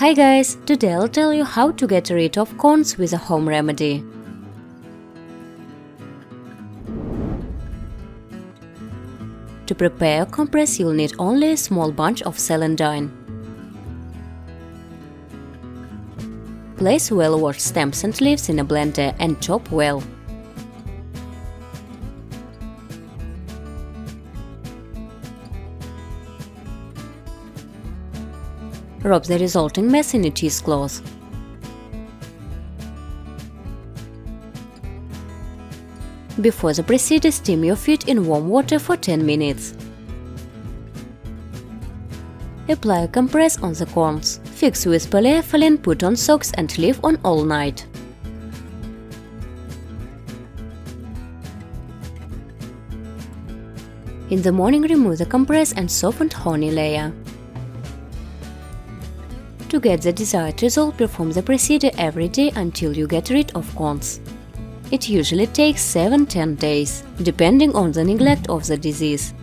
Hi guys, today I'll tell you how to get rid of corns with a home remedy. To prepare a compress you'll need only a small bunch of celandine. Place well-washed stems and leaves in a blender and chop well. Rub the resulting mess in a cheesecloth. Before the procedure, steam your feet in warm water for 10 minutes. Apply a compress on the corns. Fix with polyethylene, put on socks and leave on all night. In the morning, remove the compress and softened horny layer. To get the desired result, perform the procedure every day until you get rid of corns. It usually takes 7–10 days, depending on the neglect of the disease.